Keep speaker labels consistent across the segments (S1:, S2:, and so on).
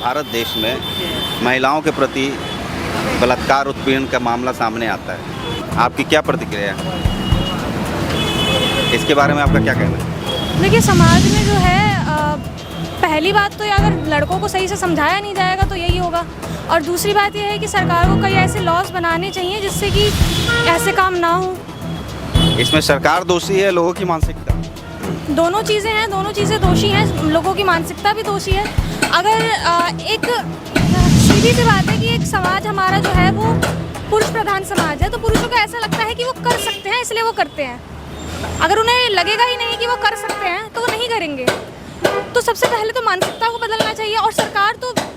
S1: भारत देश में महिलाओं के प्रति बलात्कार उत्पीड़न का मामला सामने आता है, आपकी क्या प्रतिक्रिया है? इसके बारे में आपका क्या कहना है?
S2: देखिए, समाज में जो है पहली बात तो ये, अगर लड़कों को सही से समझाया नहीं जाएगा तो यही होगा। और दूसरी बात यह है कि सरकार को कई ऐसे लॉज बनाने चाहिए जिससे कि ऐसे काम ना हो।
S1: इसमें सरकार दोषी है, लोगों की मानसिकता?
S2: दोनों चीज़ें हैं, दोनों चीज़ें दोषी हैं। लोगों की मानसिकता भी दोषी है। अगर एक सीधी सी बात है कि एक समाज हमारा जो है वो पुरुष प्रधान समाज है, तो पुरुषों को ऐसा लगता है कि वो कर सकते हैं, इसलिए वो करते हैं। अगर उन्हें लगेगा ही नहीं कि वो कर सकते हैं तो वो नहीं करेंगे। तो सबसे पहले तो मानसिकता को बदलना चाहिए। और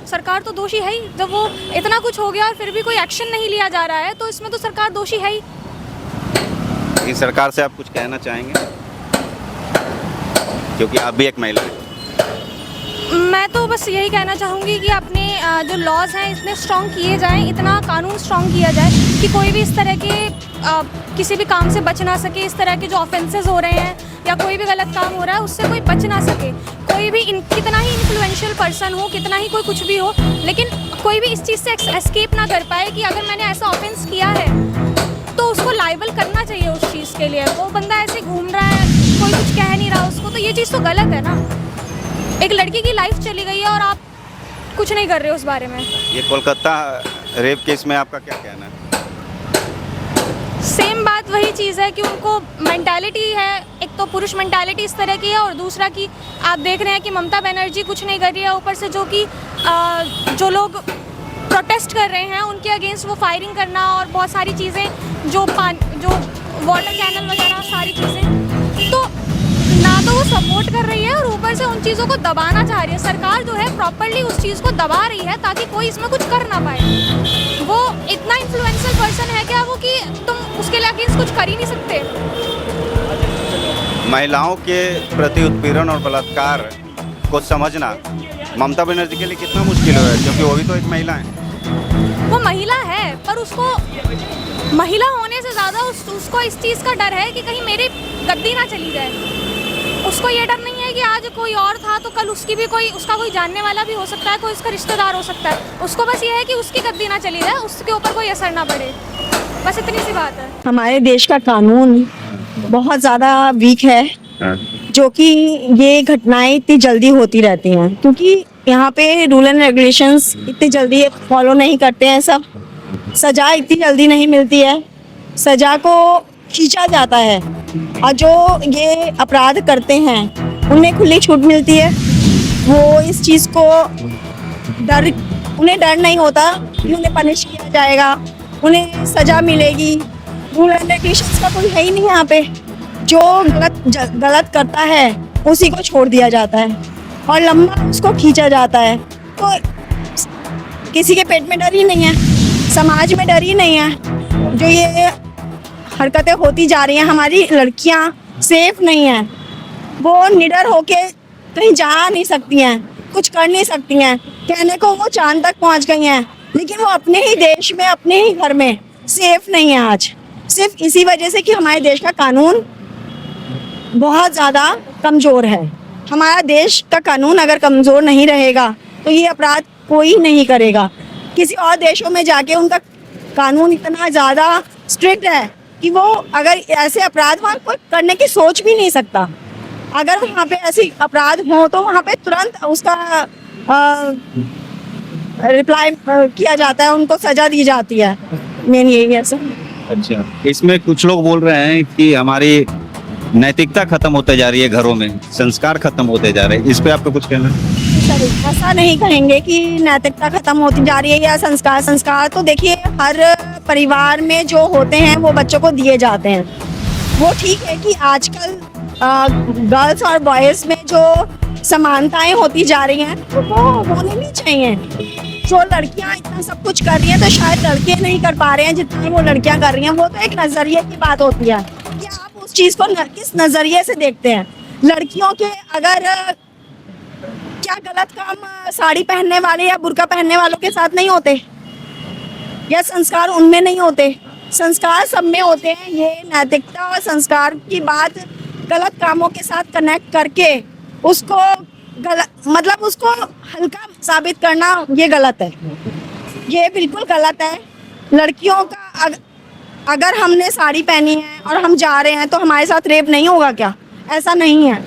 S2: सरकार तो दोषी है ही। जब वो इतना कुछ हो गया और फिर भी कोई एक्शन नहीं लिया जा रहा है तो इसमें तो सरकार दोषी है ही।
S1: इस सरकार से आप कुछ कहना चाहेंगे, क्योंकि आप भी एक महिला हैं?
S2: मैं तो बस यही कहना चाहूँगी कि अपने जो लॉज हैं इतने स्ट्रॉन्ग किए जाएं, इतना कानून स्ट्रॉन्ग किया जाए कि कोई भी इस तरह के किसी भी काम से बच ना सके। इस तरह के जो ऑफेंसेस हो रहे हैं या कोई भी गलत काम हो रहा है उससे कोई बच ना सके। कोई भी कितना ही इन्फ्लुएंशियल पर्सन हो, कितना ही कोई कुछ भी हो, लेकिन कोई भी इस चीज़ से एस्केप ना कर पाए कि अगर मैंने ऐसा ऑफेंस किया है तो उसको लाइबल करना चाहिए उस चीज़ के लिए। वो बंदा ऐसे घूम रहा है, कोई कुछ कह नहीं रहा उसको, तो ये चीज़ तो गलत है ना। एक लड़की की लाइफ चली गई है और आप कुछ नहीं कर रहे हो उस बारे में।
S1: ये कोलकाता रेप केस में आपका क्या कहना है?
S2: सेम बात वही चीज़ है कि उनको मेंटालिटी है, एक तो पुरुष मेंटालिटी इस तरह की है और दूसरा कि आप देख रहे हैं कि ममता बनर्जी कुछ नहीं कर रही है, ऊपर से जो कि जो लोग प्रोटेस्ट कर रहे हैं उनके अगेंस्ट वो फायरिंग करना और बहुत सारी चीज़ें, जो वाटर कैनल वगैरह सारी चीज़ें, तो ना तो वो सपोर्ट कर रही है और ऊपर से उन चीज़ों को दबाना चाह रही है। सरकार जो है प्रॉपर्ली उस चीज़ को दबा रही है ताकि कोई इसमें कुछ कर ना पाए। वो इतना इन्फ्लुएंशियल पर्सन है क्या वो कि तुम उसके लिए अगेंस्ट कुछ कर ही नहीं सकते।
S1: महिलाओं के प्रति उत्पीड़न और बलात्कार को समझना ममता बनर्जी के लिए कितना मुश्किल है, क्योंकि वो भी तो एक महिला है।
S2: वो महिला है, पर उसको महिला होने से ज़्यादा उसको इस चीज़ का डर है कि कहीं मेरी गद्दी ना चली जाए। उसको ये डर नहीं है कि आज कोई और था तो कल उसका कोई जानने वाला भी हो सकता है, कोई उसका रिश्तेदार हो सकता है। उसको बस ये है कि उसकी गद्दी ना चली जाए, उसके ऊपर कोई असर ना पड़े, बस इतनी सी बात है।
S3: हमारे देश का कानून बहुत ज़्यादा वीक है, जो कि ये घटनाएं इतनी जल्दी होती रहती हैं, क्योंकि यहाँ पे रूल एंड रेगुलेशंस इतनी जल्दी फॉलो नहीं करते हैं सब। सज़ा इतनी जल्दी नहीं मिलती है, सज़ा को खींचा जाता है और जो ये अपराध करते हैं उन्हें खुली छूट मिलती है। वो इस चीज़ को उन्हें डर नहीं होता कि उन्हें पनिश किया जाएगा, उन्हें सज़ा मिलेगी। रूल एंड रेगुलेशंस का कोई है ही नहीं यहाँ पे। जो गलत करता है उसी को छोड़ दिया जाता है और लंबा उसको खींचा जाता है। तो किसी के पेट में डर ही नहीं है, समाज में डर ही नहीं है। जो ये हरकतें होती जा रही हैं, हमारी लड़कियां सेफ नहीं हैं, वो निडर होके कहीं जा नहीं सकती हैं, कुछ कर नहीं सकती हैं। कहने को वो चांद तक पहुंच गई हैं, लेकिन वो अपने ही देश में, अपने ही घर में सेफ नहीं है आज, सिर्फ इसी वजह से कि हमारे देश का कानून बहुत ज़्यादा कमज़ोर है। हमारा देश का कानून अगर कमज़ोर नहीं रहेगा तो ये अपराध कोई नहीं करेगा। किसी और देशों में जाके उनका कानून इतना ज़्यादा स्ट्रिक्ट है कि वो अगर ऐसे अपराध वहाँ कोई करने की सोच भी नहीं सकता। अगर वहाँ पे ऐसे अपराध हो तो वहाँ पे तुरंत उसका रिप्लाई किया जाता है, उनको सज़ा दी जाती है। मेन यही है सर।
S1: अच्छा, इसमें कुछ लोग बोल रहे हैं कि हमारी नैतिकता खत्म होते जा रही है, घरों में संस्कार खत्म होते जा रहे हैं, इस पे आपको कुछ कहना है?
S3: ऐसा नहीं कहेंगे कि नैतिकता खत्म होती जा रही है या संस्कार तो देखिए हर परिवार में जो होते हैं वो बच्चों को दिए जाते हैं। वो ठीक है कि आजकल गर्ल्स और बॉयज़ में जो समानताएं होती जा रही हैं तो वो होनी नहीं चाहिए। जो लड़कियां इतना सब कुछ कर रही हैं तो शायद लड़के नहीं कर पा रहे हैं जितना वो लड़कियां कर रही हैं। वो तो एक नज़रिए की बात होती है कि आप उस चीज़ को किस नज़रिए से देखते हैं। लड़कियों के अगर क्या गलत काम साड़ी पहनने वाले या बुर्का पहनने वालों के साथ नहीं होते, या संस्कार उनमें नहीं होते? संस्कार सब में होते हैं। ये नैतिकता और संस्कार की बात गलत कामों के साथ कनेक्ट करके उसको गलत मतलब उसको हल्का साबित करना ये गलत है, ये बिल्कुल गलत है। लड़कियों का अगर हमने साड़ी पहनी है और हम जा रहे हैं तो हमारे साथ रेप नहीं होगा क्या? ऐसा नहीं है।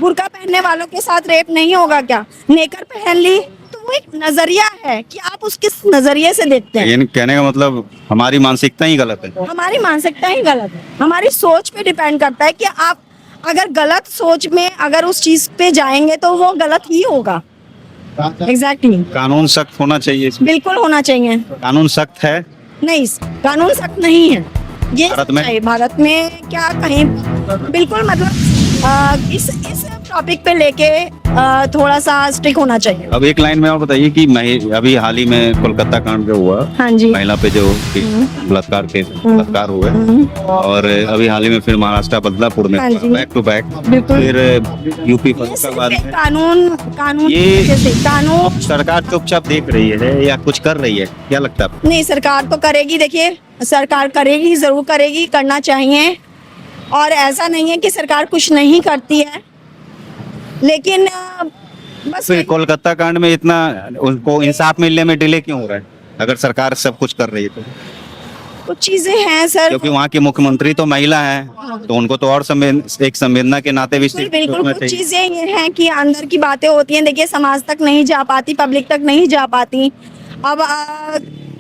S3: बुर्का पहनने वालों के साथ रेप नहीं होगा क्या? नेकर पहन ली तो वो एक नजरिया है कि आप उस किस नजरिए से देखते हैं।
S1: यानी कहने का मतलब हमारी मानसिकता ही गलत है।
S3: हमारी मानसिकता ही गलत है, हमारी सोच पे डिपेंड करता है कि आप अगर गलत सोच में अगर उस चीज पे जाएंगे तो वो गलत ही होगा। एग्जैक्टली
S1: कानून सख्त होना चाहिए इसमें।
S3: बिल्कुल होना चाहिए।
S1: कानून सख्त है
S3: नहीं, कानून सख्त नहीं है ये
S1: भारत में?
S3: सच्चाई। भारत में क्या कहीं बिल्कुल मतलब इस टॉपिक पे लेके थोड़ा सा स्ट्रिक्ट होना चाहिए।
S1: अब एक लाइन में और बताइए कि अभी हाल ही में कोलकाता कांड जो हुआ,
S3: हाँ जी।
S1: महिला पे जो बलात्कार हुए, और अभी हाल ही में फिर महाराष्ट्र बदलापुर में
S3: हाँ जी।
S1: बैक टू बैक,
S3: बिल्कुल।
S1: फिर यूपी
S3: ये
S1: फरीदाबाद
S3: सिर्फ
S1: में।
S3: कानून
S1: ये-
S3: जैसे कानून
S1: सरकार चुपचाप देख रही है या कुछ कर रही है, क्या लगता है आपको?
S3: नहीं, सरकार तो करेगी। देखिए सरकार करेगी, जरूर करेगी, करना चाहिए। और ऐसा नहीं है कि सरकार कुछ नहीं करती है, लेकिन बस
S1: फिर कोलकाता कांड में इतना उनको इंसाफ मिलने में डिले क्यों हो रहा है, अगर सरकार सब कुछ कर रही है तो?
S3: कुछ चीजें हैं सर।
S1: क्योंकि वहाँ की मुख्यमंत्री तो महिला है, तो उनको तो और एक संवेदना के नाते भी
S3: बिल्कुल
S1: सोचना
S3: कुछ
S1: चाहिए।
S3: चीजें ये हैं कि अंदर की बातें होती हैं, देखिए समाज तक नहीं जा पाती, पब्लिक तक नहीं जा पाती। अब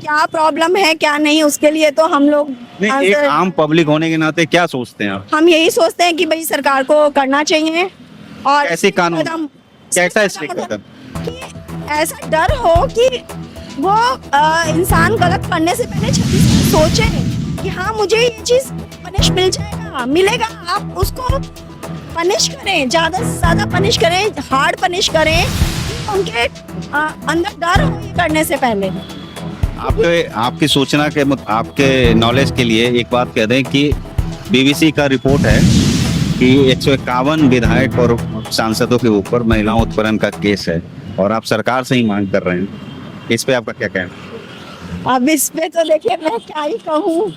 S3: क्या प्रॉब्लम है क्या नहीं, उसके लिए तो हम लोग
S1: नहीं, एक
S3: answer-
S1: आम पब्लिक होने के नाते क्या सोचते हैं आप?
S3: हम यही सोचते हैं कि भाई सरकार को करना चाहिए। और
S1: कैसे कानून?
S3: कदम-
S1: कैसा स्ट्रिक्ट
S3: मतलब
S1: कदम?
S3: कि ऐसा डर हो कि वो इंसान गलत करने से पहले 26 बार सोचे कि हाँ मुझे ये चीज पनिश मिल जाएगा, मिलेगा। आप उसको पनिश करें, ज्यादा से ज्यादा पनिश करें, हार्ड पनिश करें, कि उनके अंदर डर हो ये करने से पहले।
S1: आपकी सूचना के आपके नॉलेज के लिए एक बात कह दें कि बीबीसी का रिपोर्ट है कि 151 विधायक और सांसदों के ऊपर महिलाओं उत्पीड़न का केस है, और आप सरकार से ही मांग कर रहे हैं। इस पे आपका क्या कहना है?
S3: अब इस पे तो देखिए मैं क्या ही कहूँ,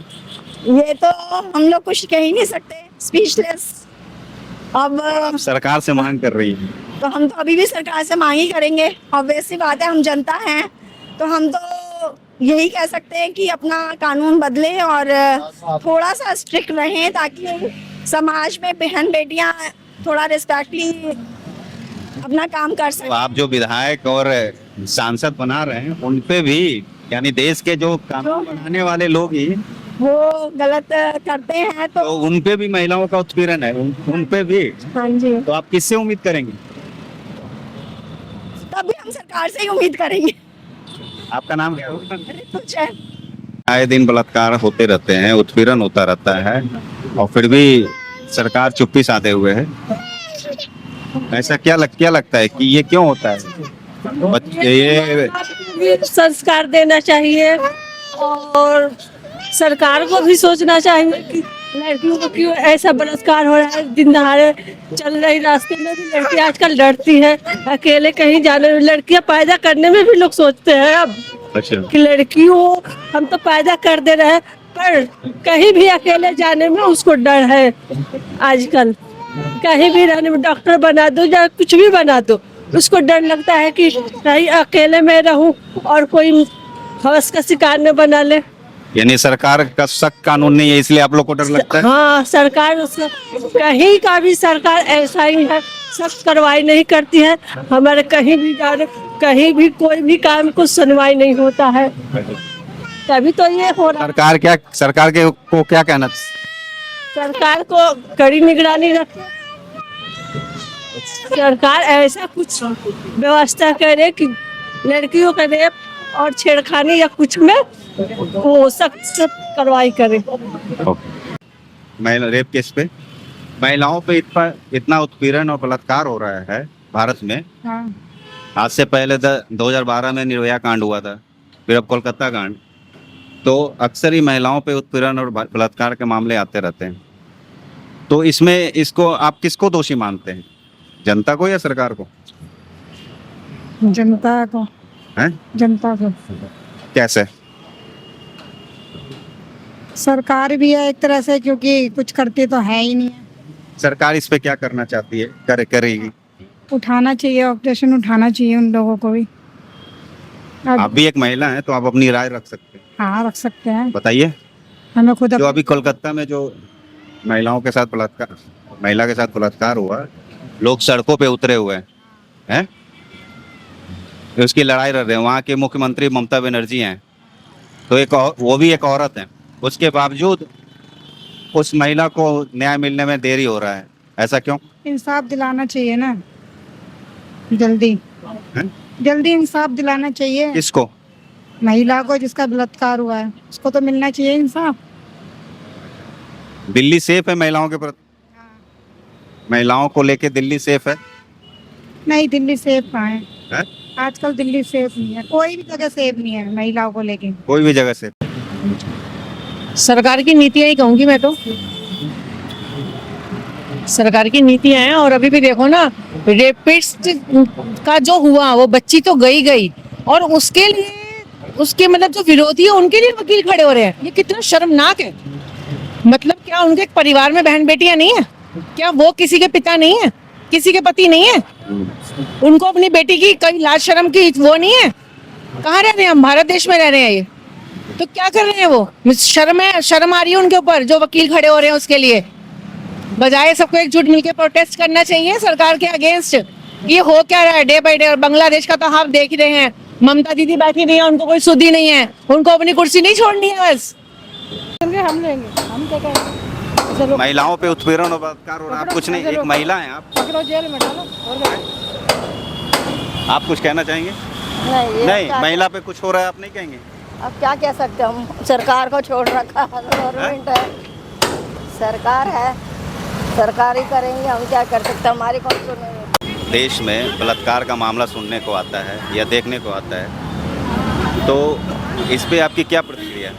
S3: ये तो हम लोग कुछ कह ही नहीं सकते, स्पीचलेस। अब
S1: आप सरकार से मांग कर रही हैं।
S3: तो हम तो अभी भी सरकार से मांग ही करेंगे। ऑब्वियस सी बात है, हम जनता हैं तो हम तो यही कह सकते हैं कि अपना कानून बदले और थोड़ा सा स्ट्रिक्ट रहें, ताकि समाज में बहन बेटियां थोड़ा रिस्पेक्टली अपना काम कर
S1: तो
S3: सकें।
S1: आप जो विधायक और सांसद बना रहे हैं उन पे भी, यानी देश के जो कानून बनाने वाले लोग ही,
S3: वो गलत करते हैं
S1: तो
S3: तो
S1: उन पे भी महिलाओं का उत्पीड़न है, उन पे भी,
S3: हाँ जी,
S1: तो आप किससे उम्मीद करेंगे?
S3: तभी हम सरकार से ही उम्मीद करेंगे।
S1: आपका नाम क्या है?
S3: कुछ है
S1: आए दिन बलात्कार होते रहते हैं, उत्पीड़न होता रहता है, और फिर भी सरकार चुप्पी साधे हुए है। ऐसा क्या लगता है कि ये क्यों होता है? ये
S4: संस्कार देना चाहिए और सरकार को भी सोचना चाहिए कि लड़कियों को क्यों ऐसा बलात्कार हो रहा है। दिन दहाड़े चल रही रास्ते में भी लड़की आजकल डरती है अकेले कहीं जाने में। लड़कियां पैदा करने में भी लोग सोचते हैं अब
S1: अच्छा,
S4: कि लड़कियों हम तो पैदा कर दे रहे हैं, पर कहीं भी अकेले जाने में उसको डर है। आजकल कहीं भी रहने में, डॉक्टर बना दो या कुछ भी बना दो, उसको डर लगता है कि कहीं अकेले में रहूं और कोई हवस का शिकार न बना ले।
S1: यानी सरकार का सख्त कानून नहीं है, इसलिए आप लोग को डर लगता है?
S4: हाँ, सरकार कहीं का भी सरकार ऐसा ही है, सख्त कार्रवाई नहीं करती है। हमारे कहीं भी जाने, कहीं भी कोई भी काम को सुनवाई नहीं होता है, तभी तो ये हो रहा है।
S1: सरकार के को क्या कहना?
S4: सरकार को कड़ी निगरानी रखे, सरकार ऐसा कुछ व्यवस्था करे कि लड़कियों का रेप और छेड़खानी या कुछ में वो सख्त कार्रवाई करे।
S1: महिला रेप केस पे, महिलाओं पे इतना उत्पीड़न और बलात्कार हो रहा है भारत में। आज से पहले 2012 में निर्भया कांड हुआ था, फिर अब कोलकाता कांड, तो अक्सर ही महिलाओं पे उत्पीड़न और बलात्कार के मामले आते रहते हैं। तो इसमें आप किसको दोषी मानते हैं, जनता को या सरकार को?
S5: जनता को।
S1: हैं?
S5: जनता को।
S1: कैसे?
S5: सरकार भी है एक तरह से, क्योंकि कुछ करती तो है ही नहीं है।
S1: सरकार इस पे क्या करना चाहती है, करेगी?
S5: उठाना चाहिए, ऑपरेशन उठाना चाहिए उन लोगों को भी। अब
S1: आप भी एक महिला हैं तो आप अपनी राय रख सकते हैं,
S5: हाँ रख सकते हैं।
S1: बताइए।
S5: हमें खुद
S1: जो अभी कोलकाता में जो महिलाओं के साथ बलात्कार, महिला के साथ बलात्कार हुआ, लोग सड़कों पे उतरे हुए हैं, उसकी लड़ाई लड़ रहे हैं। वहाँ के मुख्यमंत्री ममता बनर्जी हैं, तो वो भी एक औरत है, उसके बावजूद उस महिला को न्याय मिलने में देरी हो रहा है, ऐसा क्यों?
S5: इंसाफ दिलाना चाहिए ना, जल्दी
S1: हैं?
S5: जल्दी इंसाफ दिलाना चाहिए
S1: किसको?
S5: महिला को जिसका बलात्कार हुआ है, उसको तो मिलना चाहिए इंसाफ।
S1: दिल्ली सेफ है महिलाओं के प्रति? महिलाओं को लेके दिल्ली सेफ है?
S5: नहीं, दिल्ली सेफ कहाँ है?
S1: हैं?
S5: आजकल दिल्ली सेफ नहीं है, कोई भी जगह सेफ नहीं है महिलाओं को लेके।
S1: कोई भी जगह सेफ?
S6: सरकार की नीतियां ही कहूंगी मैं तो। सरकार की नीतियां हैं। और अभी भी देखो ना, रेपिस्ट का जो हुआ, वो बच्ची तो गई गई, और उसके लिए उसके मतलब जो विरोधी है उनके लिए वकील खड़े हो रहे हैं। ये कितना शर्मनाक है। मतलब क्या उनके परिवार में बहन बेटियां नहीं है? क्या वो किसी के पिता नहीं है, किसी के पति नहीं है? उनको अपनी बेटी की कभी लाज शर्म की वो नहीं है? कहाँ रह रहे हैं हम? भारत देश में रह रहे हैं ये, तो क्या कर रहे हैं वो? शर्म आ रही है उनके ऊपर, जो वकील खड़े हो रहे हैं उसके लिए। बजाय सबको एकजुट मिलकर प्रोटेस्ट करना चाहिए सरकार के अगेंस्ट। ये हो क्या रहा है डे बाय डे? और बांग्लादेश का तो आप देख ही रहे हैं, ममता दीदी बैठी नहीं है, उनको कोई सुधी नहीं है, उनको अपनी कुर्सी नहीं छोड़नी है बस।
S5: हम लेंगे, हम क्या करेंगे?
S1: महिलाओं पे उत्पीड़न और बलात्कार हो रहा है, आप कुछ नहीं, एक महिला हैं आप,
S5: पकड़ो, जेल में डालो। और
S1: आप कुछ कहना चाहेंगे? नहीं, महिला पे कुछ हो रहा है आप नहीं कहेंगे?
S3: अब क्या कह सकते हैं हम? सरकार को छोड़ रखा है, गवर्नमेंट है, सरकार है, सरकार ही करेंगे, हम क्या कर सकते हैं? हमारी कौन सुनेंगे?
S1: देश में बलात्कार का मामला सुनने को आता है या देखने को आता है, तो इस पे आपकी क्या प्रतिक्रिया है?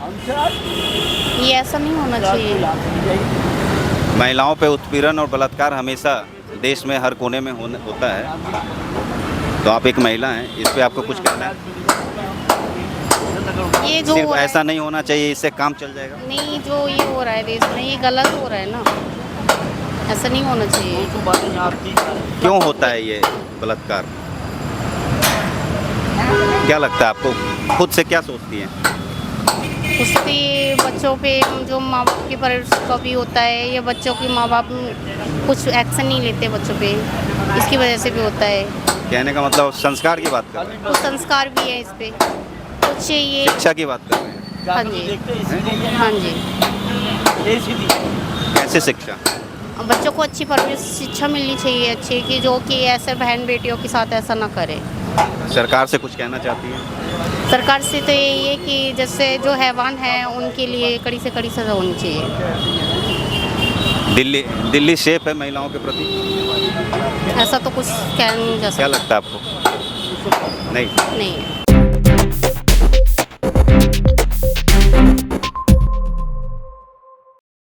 S7: ये ऐसा नहीं होना चाहिए।
S1: महिलाओं पे उत्पीड़न और बलात्कार हमेशा देश में हर कोने में होता है, तो आप एक महिला हैं, इस पे आपको कुछ कहना है?
S7: ये जो
S1: सिर्फ
S7: हो रहा
S1: ऐसा
S7: है,
S1: नहीं होना चाहिए, इससे काम चल जाएगा?
S7: नहीं, जो ये हो रहा है देश में, ये गलत हो रहा है ना, ऐसा नहीं होना चाहिए।
S1: क्यों होता है ये बलात्कार? क्या लगता है आपको? खुद से क्या सोचती हैं?
S7: उससे बच्चों पे जो माँ बाप के परवरिश का भी होता है, या बच्चों के माँ बाप कुछ एक्शन नहीं लेते बच्चों पे, इसकी वजह से भी होता है।
S1: कहने का मतलब संस्कार की बात कर रहे हैं?
S7: कुछ संस्कार भी है इस पे, कुछ ये।
S1: शिक्षा की बात कर रहे हैं?
S7: हाँ जी, हाँ जी।
S1: कैसे शिक्षा?
S7: बच्चों को अच्छी परवरिश शिक्षा मिलनी चाहिए, अच्छी, कि जो कि ऐसे बहन बेटियों के साथ ऐसा ना करे।
S1: सरकार से कुछ कहना चाहती हैं?
S7: सरकार से तो यही है कि जैसे जो हैवान है उनके लिए कड़ी से कड़ी सजा होनी चाहिए।
S1: दिल्ली सेफ है महिलाओं के प्रति?
S7: ऐसा तो कुछ कह नहीं जा सकता।
S1: क्या लगता है आपको? नहीं
S7: नहीं है।